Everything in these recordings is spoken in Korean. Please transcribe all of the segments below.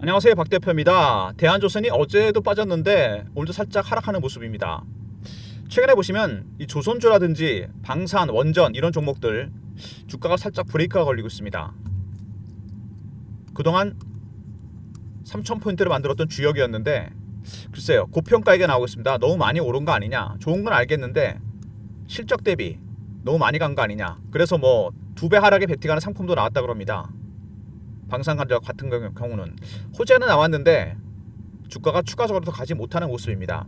안녕하세요, 박 대표입니다. 대한조선이 어제도 빠졌는데 오늘도 살짝 하락하는 모습입니다. 최근에 보시면 이 조선주라든지 방산, 원전 이런 종목들 주가가 살짝 브레이크가 걸리고 있습니다. 그동안 3,000포인트를 만들었던 주역이었는데 글쎄요, 고평가 얘기가 나오고 있습니다. 너무 많이 오른 거 아니냐. 좋은 건 알겠는데 실적 대비 너무 많이 간 거 아니냐. 그래서 뭐 2배 하락에 베팅하는 상품도 나왔다 그럽니다. 방산간저 같은 경우는 호재는 나왔는데 주가가 추가적으로 더 가지 못하는 모습입니다.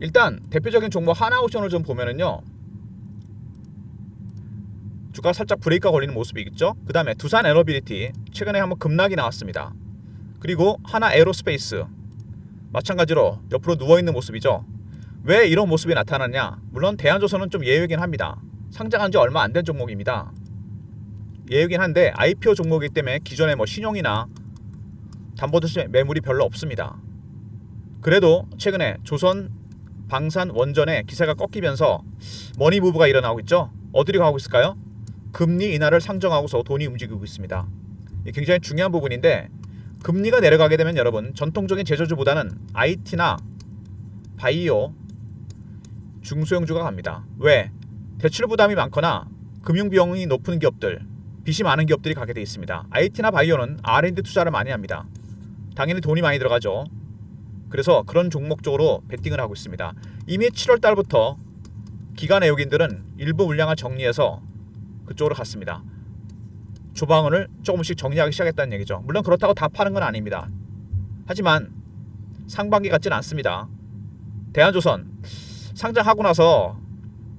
일단 대표적인 종목 하나오션을 좀 보면은요, 주가가 살짝 브레이크가 걸리는 모습이 있죠. 그 다음에 두산 에너비리티 최근에 한번 급락이 나왔습니다. 그리고 하나 에어로스페이스 마찬가지로 옆으로 누워있는 모습이죠. 왜 이런 모습이 나타났냐. 물론 대한조선은 좀 예외이긴 합니다. 상장한 지 얼마 안 된 종목입니다. 예외긴 한데 IPO 종목이기 때문에 기존에 뭐 신용이나 담보대출 매물이 별로 없습니다. 그래도 최근에 조선 방산 원전의 기세가 꺾이면서 머니무브가 일어나고 있죠. 어디로 가고 있을까요? 금리 인하를 상정하고서 돈이 움직이고 있습니다. 이게 굉장히 중요한 부분인데, 금리가 내려가게 되면 여러분 전통적인 제조주보다는 IT나 바이오, 중소형주가 갑니다. 왜? 대출 부담이 많거나 금융비용이 높은 기업들, 빚이 많은 기업들이 가게 돼 있습니다. IT나 바이오는 R&D 투자를 많이 합니다. 당연히 돈이 많이 들어가죠. 그래서 그런 종목 쪽으로 베팅을 하고 있습니다. 이미 7월 달부터 기관 외국인들은 일부 물량을 정리해서 그쪽으로 갔습니다. 조방원을 조금씩 정리하기 시작했다는 얘기죠. 물론 그렇다고 다 파는 건 아닙니다. 하지만 상반기 같지는 않습니다. 대한조선 상장하고 나서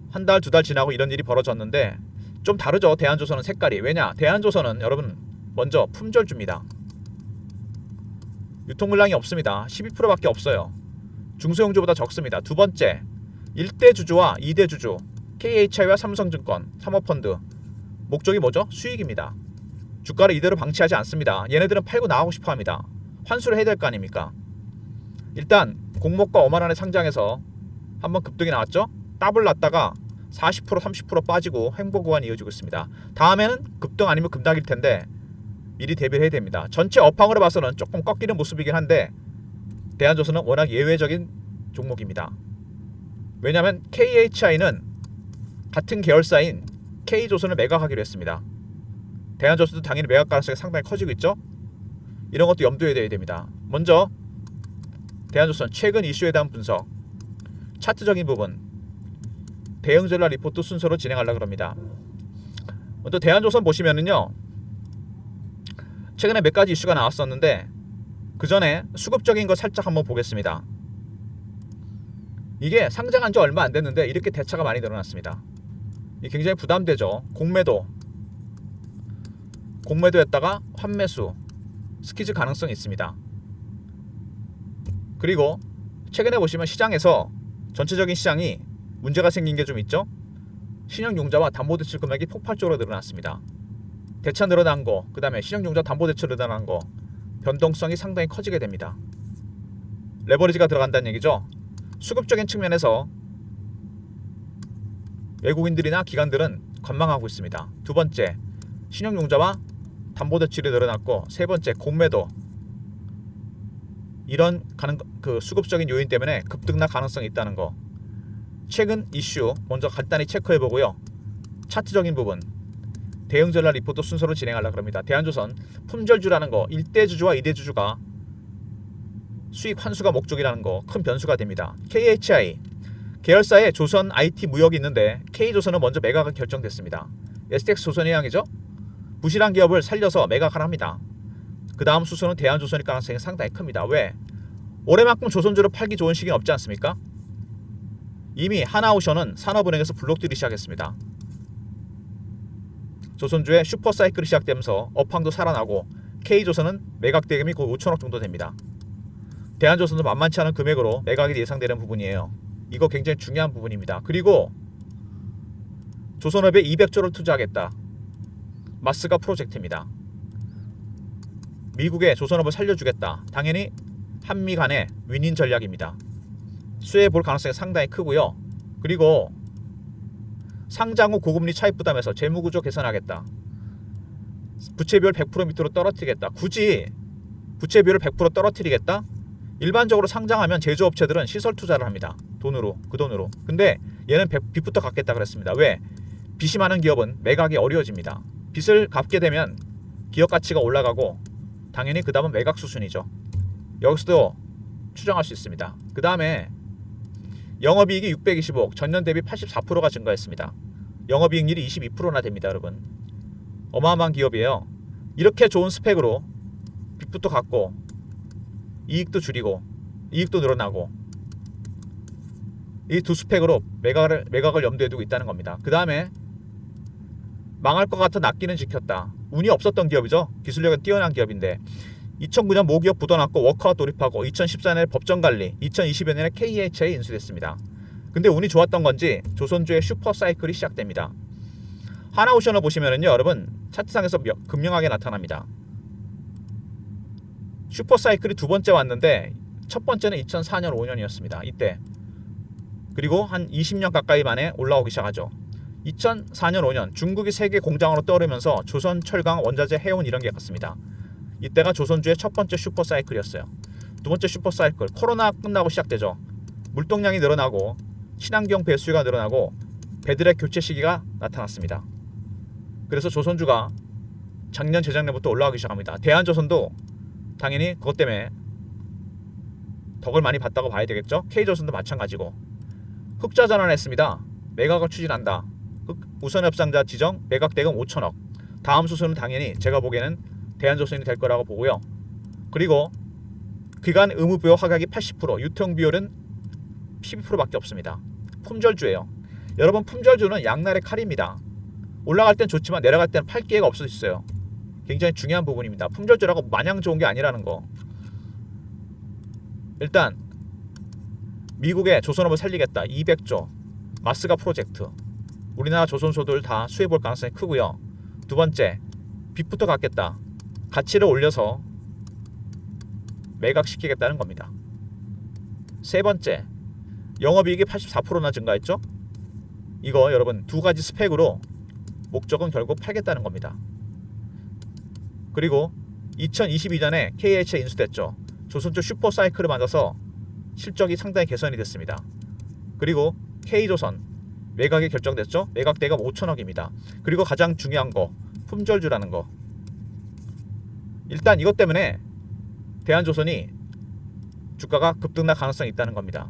한 달, 2달 지나고 이런 일이 벌어졌는데 좀 다르죠. 대한조선은 색깔이. 왜냐? 대한조선은 여러분 먼저 품절주입니다. 유통물량이 없습니다. 12%밖에 없어요. 중소형주보다 적습니다. 두 번째, 1대 주주와 2대 주주 KHI와 삼성증권, 사모펀드 목적이 뭐죠? 수익입니다. 주가를 이대로 방치하지 않습니다. 얘네들은 팔고 나가고 싶어합니다. 환수를 해야 될 거 아닙니까? 일단 공모가 5만 원에 상장해서 한번 급등이 나왔죠. 더블 났다가 40% 30% 빠지고 횡보 구간이 이어지고 있습니다. 다음에는 급등 아니면 급락일 텐데 미리 대비를 해야 됩니다. 전체 업황으로 봐서는 조금 꺾이는 모습이긴 한데 대한조선은 워낙 예외적인 종목입니다. 왜냐하면 KHI는 같은 계열사인 K조선을 매각하기로 했습니다. 대한조선도 당연히 매각 가능성이 상당히 커지고 있죠. 이런 것도 염두에 둬야 됩니다. 먼저 대한조선 최근 이슈에 대한 분석, 차트적인 부분, 대응 전략 리포트 순서로 진행하려고 합니다. 먼저 대한조선 보시면은요, 최근에 몇 가지 이슈가 나왔었는데 그 전에 수급적인 거 살짝 한번 보겠습니다. 이게 상장한 지 얼마 안 됐는데 이렇게 대차가 많이 늘어났습니다. 이게 굉장히 부담되죠. 공매도했다가 환매수, 스퀴즈 가능성이 있습니다. 그리고 최근에 보시면 시장에서 전체적인 시장이 문제가 생긴 게 좀 있죠. 신용융자와 담보대출 금액이 폭발적으로 늘어났습니다. 대차 늘어난 거, 그 다음에 신용융자 담보대출 늘어난 거, 변동성이 상당히 커지게 됩니다. 레버리지가 들어간다는 얘기죠. 수급적인 측면에서 외국인들이나 기관들은 관망하고 있습니다. 두 번째, 신용융자와 담보대출이 늘어났고, 세 번째, 공매도. 이런 수급적인 요인 때문에 급등락 가능성이 있다는 거. 최근 이슈 먼저 간단히 체크해 보고요. 차트적인 부분, 대응 전략 리포트 순서로 진행하려고 합니다. 대한조선 품절주라는 거, 1대 주주와 2대 주주가 수익 환수가 목적이라는 거 큰 변수가 됩니다. KHI 계열사에 조선 IT 무역이 있는데 K조선은 먼저 매각이 결정됐습니다. STX 조선해양이죠. 부실한 기업을 살려서 매각을 합니다. 그 다음 수순은 대한조선일 가능성이 상당히 큽니다. 왜? 올해만큼 조선주를 팔기 좋은 시기는 없지 않습니까? 이미 하나오션은 산업은행에서 블록들이 시작했습니다. 조선주의 슈퍼사이클이 시작되면서 업황도 살아나고 K조선은 매각 대금이 거의 5천억 정도 됩니다. 대한조선도 만만치 않은 금액으로 매각이 예상되는 부분이에요. 이거 굉장히 중요한 부분입니다. 그리고 조선업에 200조를 투자하겠다. 마스가 프로젝트입니다. 미국의 조선업을 살려주겠다. 당연히 한미 간의 윈윈 전략입니다. 수혜해 볼 가능성이 상당히 크고요. 그리고 상장 후 고금리 차입 부담에서 재무구조 개선하겠다. 부채비율 100% 밑으로 떨어뜨리겠다. 굳이 부채 비율을 100% 떨어뜨리겠다. 일반적으로 상장하면 제조업체들은 시설 투자를 합니다. 돈으로, 그 돈으로. 근데 얘는 빚부터 갚겠다 그랬습니다. 왜? 빚이 많은 기업은 매각이 어려워집니다. 빚을 갚게 되면 기업 가치가 올라가고 당연히 그 다음은 매각 수순이죠. 여기서도 추정할 수 있습니다. 그 다음에 영업이익이 625억, 전년 대비 84%가 증가했습니다. 영업이익률이 22%나 됩니다, 여러분. 어마어마한 기업이에요. 이렇게 좋은 스펙으로 빚부터 갚고 이익도 줄이고 이익도 늘어나고 이 두 스펙으로 매각을 염두에 두고 있다는 겁니다. 그 다음에 망할 것 같아 낚기는 지켰다. 운이 없었던 기업이죠. 기술력은 뛰어난 기업인데 2009년 모기업 부도났고 워크아웃 돌입하고 2014년에 법정관리, 2020년에 KH에 인수됐습니다. 근데 운이 좋았던 건지 조선주의 슈퍼사이클이 시작됩니다. 하나오션을 보시면은요, 여러분 차트상에서 극명하게 나타납니다. 슈퍼사이클이 두 번째 왔는데 첫 번째는 2004년 5년이었습니다. 이때. 그리고 한 20년 가까이 만에 올라오기 시작하죠. 2004년 5년 중국이 세계 공장으로 떠오르면서 조선 철강 원자재 해운 이런 게 갔습니다. 이때가 조선주의 첫 번째 슈퍼사이클이었어요. 두 번째 슈퍼사이클 코로나 끝나고 시작되죠. 물동량이 늘어나고 친환경 배수가 늘어나고 배들의 교체 시기가 나타났습니다. 그래서 조선주가 작년 재작년부터 올라가기 시작합니다. 대한조선도 당연히 그것 때문에 덕을 많이 봤다고 봐야 되겠죠. K조선도 마찬가지고 흑자 전환했습니다. 매각을 추진한다. 우선협상자 지정 매각 대금 5천억. 다음 수순은 당연히 제가 보기에는 대한조선이 될 거라고 보고요. 그리고 기간 의무부여 하각이 80%, 유통 비율은 12%밖에 없습니다. 품절주예요. 여러분 품절주는 양날의 칼입니다. 올라갈 땐 좋지만 내려갈 땐 팔 기회가 없을 수 있어요. 굉장히 중요한 부분입니다. 품절주라고 마냥 좋은 게 아니라는 거. 일단 미국의 조선업을 살리겠다. 200조 마스가 프로젝트. 우리나라 조선소들 다 수혜볼 가능성이 크고요. 두 번째, 빚부터 갚겠다. 가치를 올려서 매각시키겠다는 겁니다. 세 번째, 영업이익이 84%나 증가했죠. 이거 여러분 두 가지 스펙으로 목적은 결국 팔겠다는 겁니다. 그리고 2022년에 KH에 인수됐죠. 조선주 슈퍼사이클을 만들어서 실적이 상당히 개선이 됐습니다. 그리고 K조선 매각이 결정됐죠. 매각 대금 5천억입니다. 그리고 가장 중요한 거 품절주라는 거. 일단 이것 때문에 대한조선이 주가가 급등할 가능성이 있다는 겁니다.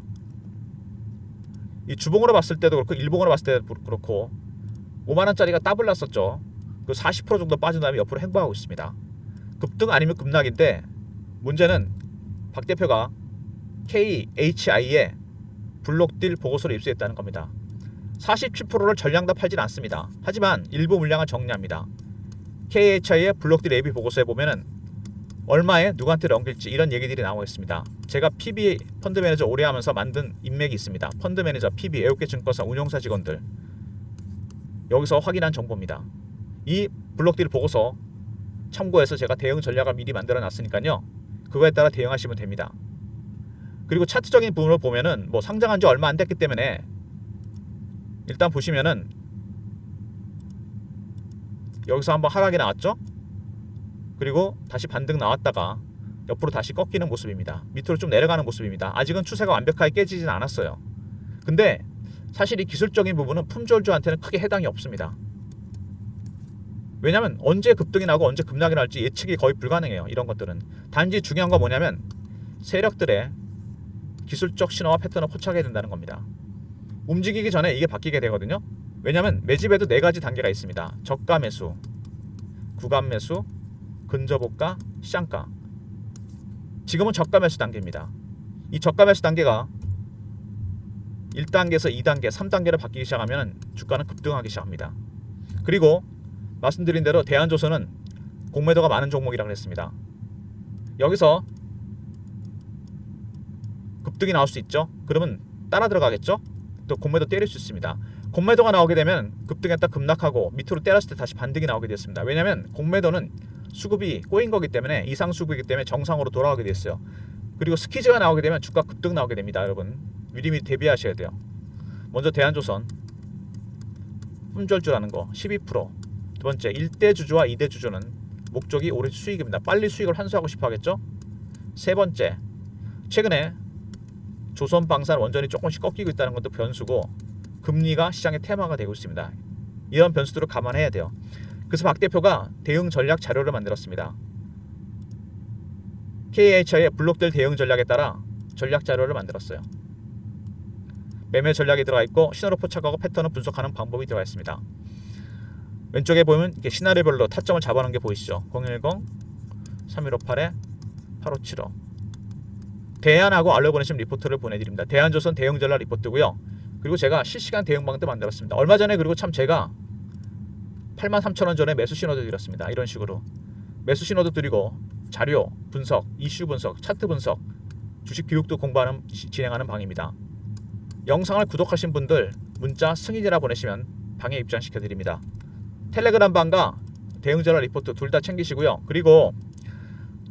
이 주봉으로 봤을 때도 그렇고 일봉으로 봤을 때도 그렇고 5만원짜리가 더블 났었죠. 그 40% 정도 빠진 다음에 옆으로 행보하고 있습니다. 급등 아니면 급락인데 문제는 박 대표가 KHI에 블록딜 보고서를 입수했다는 겁니다. 47%를 전량 다 팔진 않습니다. 하지만 일부 물량을 정리합니다. KHI의 블록딜 AB 보고서에 보면은 얼마에 누구한테 넘길지 이런 얘기들이 나오고 있습니다. 제가 PB 펀드 매니저 오래 하면서 만든 인맥이 있습니다. 펀드 매니저, PB, 애국계 증권사 운용사 직원들 여기서 확인한 정보입니다. 이 블록딜 보고서 참고해서 제가 대응 전략을 미리 만들어 놨으니까요. 그거에 따라 대응하시면 됩니다. 그리고 차트적인 부분을 보면은 뭐 상장한 지 얼마 안 됐기 때문에 일단 보시면은 여기서 한번 하락이 나왔죠. 그리고 다시 반등 나왔다가 옆으로 다시 꺾이는 모습입니다. 밑으로 좀 내려가는 모습입니다. 아직은 추세가 완벽하게 깨지진 않았어요. 근데 사실 이 기술적인 부분은 품절주한테는 크게 해당이 없습니다. 왜냐하면 언제 급등이 나고 언제 급락이 날지 예측이 거의 불가능해요. 이런 것들은. 단지 중요한 건 뭐냐면 세력들의 기술적 신호와 패턴을 포착해야 된다는 겁니다. 움직이기 전에 이게 바뀌게 되거든요. 왜냐하면 매집에도 네 가지 단계가 있습니다. 저가 매수, 구간 매수, 근저보가, 시장가. 지금은 저가 매수 단계입니다. 이 저가 매수 단계가 1단계에서 2단계, 3단계로 바뀌기 시작하면 주가는 급등하기 시작합니다. 그리고 말씀드린 대로 대한조선은 공매도가 많은 종목이라고 했습니다. 여기서 급등이 나올 수 있죠. 그러면 따라 들어가겠죠. 또 공매도 때릴 수 있습니다. 공매도가 나오게 되면 급등했다 급락하고 밑으로 때렸을 때 다시 반등이 나오게 됐습니다. 왜냐하면 공매도는 수급이 꼬인 거기 때문에 이상 수급이기 때문에 정상으로 돌아가게 됐어요. 그리고 스키즈가 나오게 되면 주가 급등 나오게 됩니다. 여러분 미리미리 대비하셔야 돼요. 먼저 대한조선 품절주라는 거 12%. 두 번째 1대 주주와 2대 주주는 목적이 오래 수익입니다. 빨리 수익을 환수하고 싶어 하겠죠. 세 번째, 최근에 조선방산 원전이 조금씩 꺾이고 있다는 것도 변수고 금리가 시장의 테마가 되고 있습니다. 이런 변수들을 감안해야 돼요. 그래서 박 대표가 대응 전략 자료를 만들었습니다. KHI의 블록들 대응 전략에 따라 전략 자료를 만들었어요. 매매 전략이 들어가 있고 신호를 포착하고 패턴을 분석하는 방법이 들어가 있습니다. 왼쪽에 보면 이렇게 시나리오별로 타점을 잡아놓은 게 보이시죠? 010-3158-8575 대안하고 알려보내시면 리포트를 보내드립니다. 대한조선 대응 전략 리포트고요. 그리고 제가 실시간 대응방도 만들었습니다. 얼마 전에 그리고 참 제가 83,000원 전에 매수 신호도 드렸습니다. 이런 식으로 매수 신호도 드리고 자료 분석, 이슈 분석, 차트 분석, 주식 교육도 공부하는 진행하는 방입니다. 영상을 구독하신 분들 문자 승인이라 보내시면 방에 입장시켜 드립니다. 텔레그램 방과 대응 전략 리포트 둘 다 챙기시고요. 그리고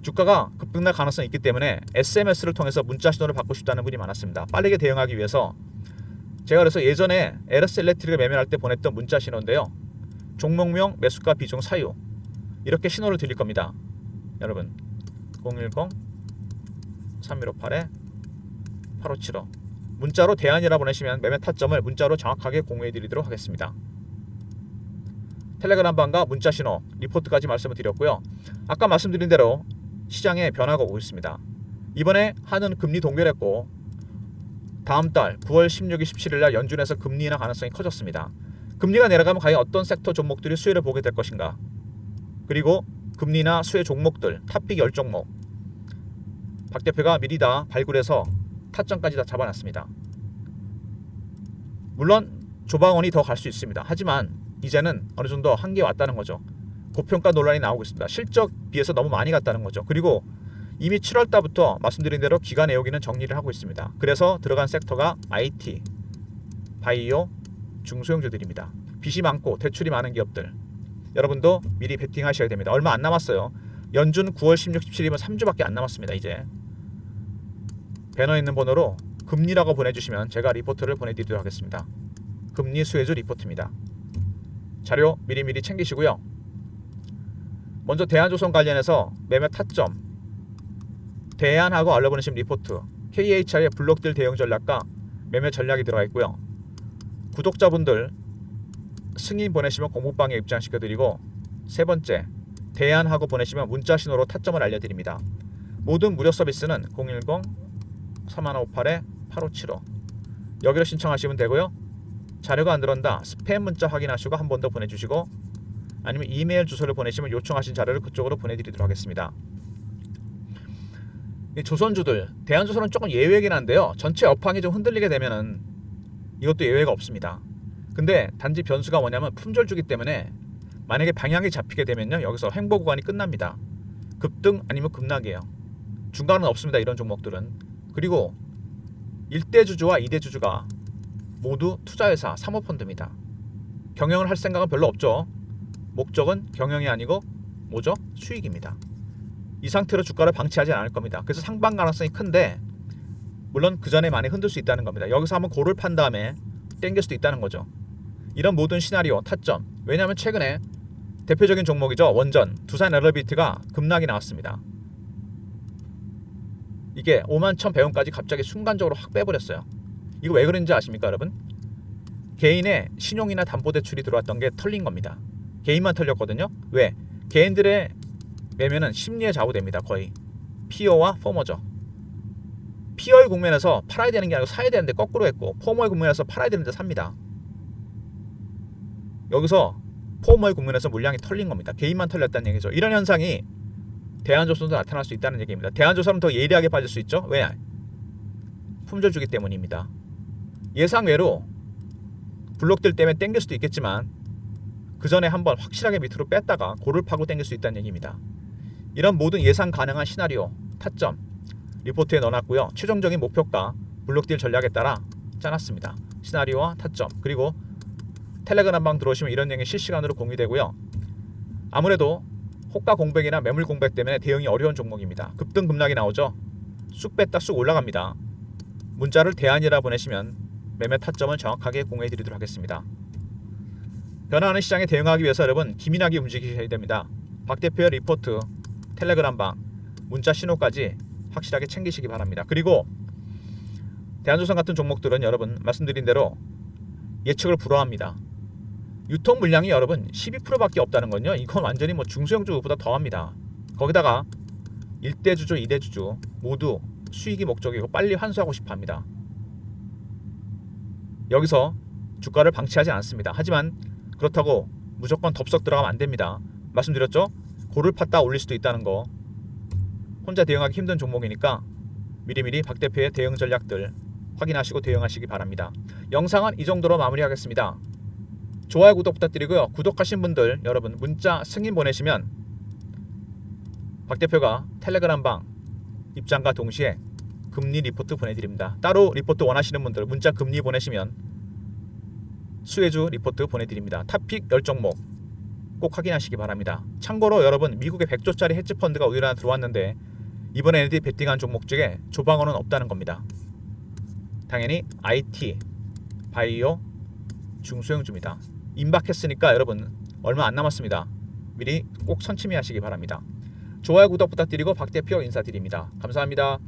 주가가 급등날 가능성이 있기 때문에 SMS를 통해서 문자 신호를 받고 싶다는 분이 많았습니다. 빠르게 대응하기 위해서 제가 그래서 예전에 에러스 일렉트릭을 매매할 때 보냈던 문자 신호인데요. 종목명, 매수가, 비중, 사유 이렇게 신호를 드릴 겁니다. 여러분 010-3158-8575 문자로 대안이라 보내시면 매매 타점을 문자로 정확하게 공유해 드리도록 하겠습니다. 텔레그램 방과 문자 신호, 리포트까지 말씀을 드렸고요. 아까 말씀드린 대로 시장에 변화가 오고 있습니다. 이번에 한은 금리 동결했고 다음 달 9월 16일 17일 날 연준에서 금리 인하 가능성이 커졌습니다. 금리가 내려가면 과연 어떤 섹터 종목들이 수혜를 보게 될 것인가? 그리고 금리나 수혜 종목들 탑픽 10종목 박 대표가 미리 다 발굴해서 타점까지 다 잡아놨습니다. 물론 조방원이 더 갈 수 있습니다. 하지만 이제는 어느 정도 한계에 왔다는 거죠. 고평가 논란이 나오고 있습니다. 실적 비해서 너무 많이 갔다는 거죠. 그리고 이미 7월 달부터 말씀드린 대로 기관 내역에는 정리를 하고 있습니다. 그래서 들어간 섹터가 IT, 바이오, 중소형주들입니다. 빚이 많고 대출이 많은 기업들. 여러분도 미리 베팅하셔야 됩니다. 얼마 안 남았어요. 연준 9월 16, 17일이면 3주밖에 안 남았습니다. 이제 배너 있는 번호로 금리라고 보내주시면 제가 리포트를 보내드리도록 하겠습니다. 금리 수혜주 리포트입니다. 자료 미리미리 챙기시고요. 먼저 대한조선 관련해서 매매 타점 대안하고 알려보내신 리포트 KHI의 블록들 대응 전략과 매매 전략이 들어가 있고요. 구독자분들 승인 보내시면 공부방에 입장시켜드리고 세 번째 대안하고 보내시면 문자 신호로 타점을 알려드립니다. 모든 무료 서비스는 010-3158-8575 여기로 신청하시면 되고요. 자료가 안 들어온다 스팸 문자 확인하시고 한 번 더 보내주시고 아니면 이메일 주소를 보내시면 요청하신 자료를 그쪽으로 보내드리도록 하겠습니다. 이 조선주들 대한조선은 조금 예외이긴 한데요. 전체 업황이 좀 흔들리게 되면은 이것도 예외가 없습니다. 근데 단지 변수가 뭐냐면 품절주기 때문에 만약에 방향이 잡히게 되면요 여기서 횡보 구간이 끝납니다. 급등 아니면 급락이에요. 중간은 없습니다. 이런 종목들은. 그리고 1대 주주와 2대 주주가 모두 투자회사 사모펀드입니다. 경영을 할 생각은 별로 없죠. 목적은 경영이 아니고 뭐죠? 수익입니다. 이 상태로 주가를 방치하지 않을 겁니다. 그래서 상방 가능성이 큰데 물론 그 전에 많이 흔들 수 있다는 겁니다. 여기서 한번 고를 판 다음에 땡길 수도 있다는 거죠. 이런 모든 시나리오 타점. 왜냐하면 최근에 대표적인 종목이죠. 원전 두산 에너비티가 급락이 나왔습니다. 이게 51,100원까지 갑자기 순간적으로 확 빼버렸어요. 이거 왜 그런지 아십니까 여러분? 개인의 신용이나 담보대출이 들어왔던 게 털린 겁니다. 개인만 털렸거든요. 왜? 개인들의 매매는 심리에 좌우됩니다. 거의 피어와 포머죠. 피어의 국면에서 팔아야 되는 게 아니고 사야 되는데 거꾸로 했고 포머의 국면에서 팔아야 되는데 삽니다. 여기서 포머의 국면에서 물량이 털린 겁니다. 개인만 털렸다는 얘기죠. 이런 현상이 대한조선도 나타날 수 있다는 얘기입니다. 대한조선은 더 예리하게 빠질 수 있죠. 왜? 품절 주기 때문입니다. 예상외로 블록들 때문에 땡길 수도 있겠지만 그 전에 한번 확실하게 밑으로 뺐다가 고를 파고 땡길 수 있다는 얘기입니다. 이런 모든 예상 가능한 시나리오, 타점 리포트에 넣어놨고요. 최종적인 목표가 블록딜 전략에 따라 짜놨습니다. 시나리오와 타점 그리고 텔레그램 방 들어오시면 이런 내용이 실시간으로 공유되고요. 아무래도 호가 공백이나 매물 공백 때문에 대응이 어려운 종목입니다. 급등 급락이 나오죠. 쑥 뺐다 쑥 올라갑니다. 문자를 대안이라 보내시면 매매 타점을 정확하게 공유해 드리도록 하겠습니다. 변화하는 시장에 대응하기 위해서 여러분 기민하게 움직이셔야 됩니다. 박 대표의 리포트, 텔레그램 방, 문자 신호까지 확실하게 챙기시기 바랍니다. 그리고 대한조선 같은 종목들은 여러분 말씀드린 대로 예측을 불허합니다. 유통 물량이 여러분 12%밖에 없다는 건요. 이건 완전히 뭐 중소형주보다 더합니다. 거기다가 1대주주, 2대주주 모두 수익이 목적이고 빨리 환수하고 싶어 합니다. 여기서 주가를 방치하지 않습니다. 하지만 그렇다고 무조건 덥석 들어가면 안 됩니다. 말씀드렸죠? 고를 팠다 올릴 수도 있다는 거. 혼자 대응하기 힘든 종목이니까 미리미리 박 대표의 대응 전략들 확인하시고 대응하시기 바랍니다. 영상은 이 정도로 마무리하겠습니다. 좋아요, 구독 부탁드리고요. 구독하신 분들 여러분 문자 승인 보내시면 박 대표가 텔레그램 방 입장과 동시에 금리 리포트 보내드립니다. 따로 리포트 원하시는 분들 문자 금리 보내시면 수혜주 리포트 보내드립니다. 탑픽 10종목 꼭 확인하시기 바랍니다. 참고로 여러분 미국의 100조짜리 헤지펀드가 우리나라 들어왔는데 이번에 얘네들이 베팅한 종목 중에 조방어는 없다는 겁니다. 당연히 IT, 바이오, 중소형주입니다. 임박했으니까 여러분 얼마 안 남았습니다. 미리 꼭 선침해 하시기 바랍니다. 좋아요, 구독 부탁드리고 박 대표 인사드립니다. 감사합니다.